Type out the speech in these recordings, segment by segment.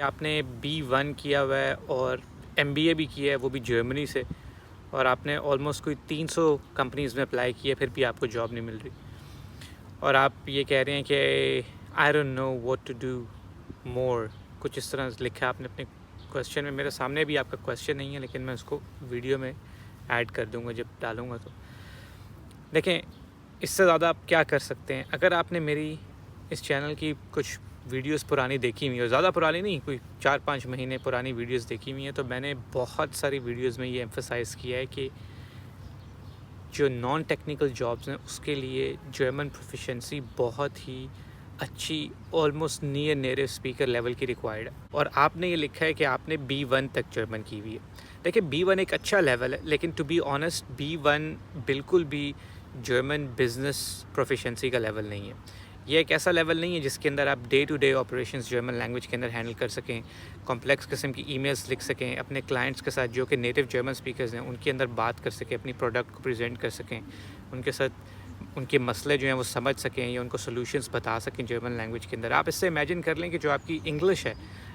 आपने B1 किया हुआ है और MBA भी किया है, वो भी जर्मनी से, और आपने ऑलमोस्ट कोई 300 कंपनीज़ में अप्लाई किया, फिर भी आपको जॉब नहीं मिल रही, और आप ये कह रहे हैं कि I don't know what to do more, कुछ इस तरह लिखा है आपने अपने क्वेश्चन में। मेरे सामने भी आपका क्वेश्चन नहीं है, लेकिन मैं उसको वीडियो में ऐड कर दूंगा जब डालूंगा। तो देखें, इससे ज़्यादा आप क्या कर सकते हैं। अगर आपने मेरी इस चैनल की कुछ वीडियोस पुरानी देखी हुई है, और ज़्यादा पुरानी नहीं, कोई 4-5 महीने पुरानी वीडियोस देखी हुई हैं, तो मैंने बहुत सारी वीडियोस में ये एम्फसाइज़ किया है कि जो नॉन टेक्निकल जॉब्स हैं उसके लिए जर्मन प्रोफिशिएंसी बहुत ही अच्छी, almost near native speaker level की रिक्वायर्ड है। और आपने ये लिखा है कि आपने B1 तक जर्मन की हुई है। देखिए, B1 एक अच्छा लेवल है, लेकिन टू बी ऑनेस्ट B1 बिल्कुल भी जर्मन बिजनेस प्रोफिशिएंसी का लेवल नहीं है। ये एक ऐसा लेवल नहीं है जिसके अंदर आप day to day operations German language के अंदर हैंडल कर सकें, कॉम्प्लेक्स किस्म की ईमेल्स लिख सकें, अपने क्लाइंट्स के साथ जो कि नेटिव जर्मन स्पीकर्स हैं उनके अंदर बात कर सकें, अपनी प्रोडक्ट को प्रेजेंट कर सकें, उनके साथ उनके मसले जो हैं वो समझ सकें या उनको सोल्यूशंस बता सकें जर्मन लैंग्वेज के अंदर। आप इससे इमेजिन कर लें कि जो आपकी इंग्लिश है,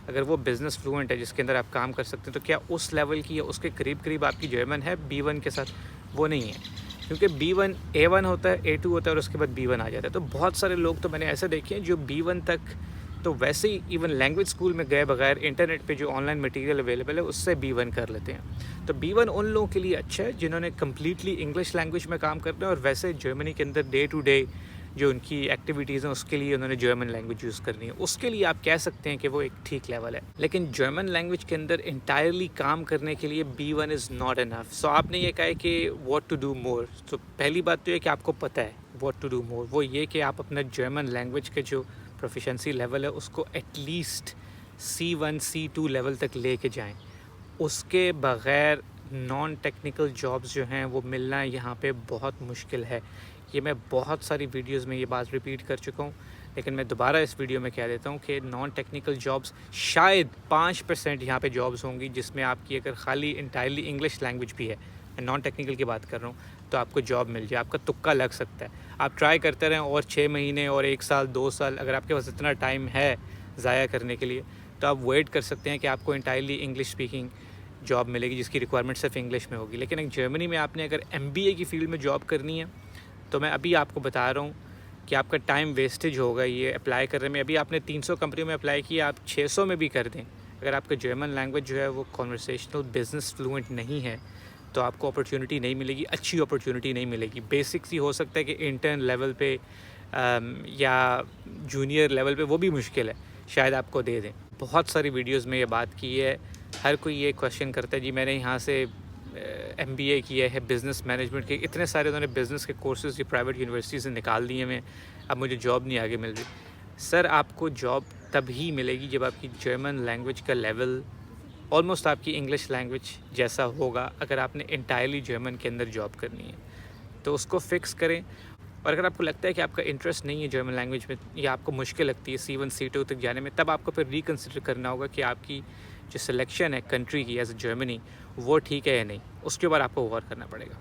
अगर वो बिज़नेस फ्लुएंट है जिसके अंदर आप काम कर सकते हैं, तो क्या उस लेवल की या उसके करीब करीब आपकी जर्मन है B1 के साथ? वो नहीं है, क्योंकि B1 A1 होता है, A2 होता है, और उसके बाद B1 आ जाता है। तो बहुत सारे लोग तो मैंने ऐसे देखे हैं जो B1 तक तो वैसे ही इवन लैंग्वेज स्कूल में गए बगैर इंटरनेट पे जो ऑनलाइन मटेरियल अवेलेबल है उससे B1 कर लेते हैं। तो B1 उन लोगों के लिए अच्छा है जिन्होंने कम्प्लीटली इंग्लिश लैंग्वेज में काम करना है, और वैसे जर्मनी के अंदर डे टू डे जो उनकी एक्टिविटीज़ हैं उसके लिए उन्होंने जर्मन लैंग्वेज यूज़ करनी है। उसके लिए आप कह सकते हैं कि वो एक ठीक लेवल है, लेकिन जर्मन लैंग्वेज के अंदर इंटायरली काम करने के लिए B1 इज़ नॉट इनफ। सो आपने ये कहा है कि व्हाट टू डू मोर। तो पहली बात तो ये कि आपको पता है व्हाट टू डू मोर, वो ये कि आप अपना जर्मन लैंग्वेज के जो प्रोफिशिएंसी लेवल है उसको एटलीस्ट C1 C2 लेवल तक लेके जाएं। उसके बग़ैर नॉन टेक्निकल जॉब्स जो हैं वो मिलना यहाँ पे बहुत मुश्किल है। ये मैं बहुत सारी वीडियोस में ये बात रिपीट कर चुका हूँ, लेकिन मैं दोबारा इस वीडियो में कह देता हूँ कि नॉन टेक्निकल जॉब्स शायद 5% यहाँ पे जॉब्स होंगी जिसमें आपकी अगर खाली इंटायरली इंग्लिश लैंग्वेज भी है, मैं नॉन टेक्निकल की बात कर रहा हूँ, तो आपको जॉब मिल जाए। आपका तुक्का लग सकता है, आप ट्राई करते रहें, और 6 महीने और 1 साल 2 साल अगर आपके पास इतना टाइम है ज़ाया करने के लिए, तो आप वेट कर सकते हैं कि आपको इंटायरली इंग्लिश स्पीकिंग जॉब मिलेगी जिसकी रिक्वायरमेंट सिर्फ इंग्लिश में होगी। लेकिन एक जर्मनी में आपने अगर MBA की फ़ील्ड में जॉब करनी है, तो मैं अभी आपको बता रहा हूँ कि आपका टाइम वेस्टेज होगा ये अप्लाई करने में। अभी आपने 300 कंपनियों में अप्लाई किया, आप 600 में भी कर दें, अगर आपका जर्मन लैंग्वेज जो है वो कॉन्वर्सेशनल बिजनेस फ्लुएंट नहीं है, तो आपको अपॉर्चुनिटी नहीं मिलेगी, अच्छी अपॉर्चुनिटी नहीं मिलेगी। बेसिक्स ही हो सकता है कि इंटर्न लेवल पे या जूनियर लेवल पे, वो भी मुश्किल है, शायद आपको दे दें। बहुत सारी वीडियोस में ये बात की है, हर कोई ये क्वेश्चन करता है जी मैंने यहाँ से MBA किया है बिज़नेस मैनेजमेंट के, इतने सारे उन्होंने बिज़नेस के कोर्सेज़ प्राइवेट यूनिवर्सिटी से निकाल दिए हैं, अब मुझे जॉब नहीं आगे मिल रही। सर, आपको जॉब तभी मिलेगी जब आपकी जर्मन लैंग्वेज का लेवल ऑलमोस्ट आपकी इंग्लिश लैंग्वेज जैसा होगा, अगर आपने इंटायरली जर्मन के अंदर जॉब करनी है तो उसको फ़िक्स करें। और अगर आपको लगता है कि आपका इंटरेस्ट नहीं है जर्मन लैंग्वेज में, या आपको मुश्किल लगती है C1 C2 तक जाने में, तब आपको फिर रिकन्सिडर करना होगा कि आपकी जो सिलेक्शन है कंट्री की एज जर्मनी, वो ठीक है या नहीं, उसके ऊपर आपको गौर करना पड़ेगा।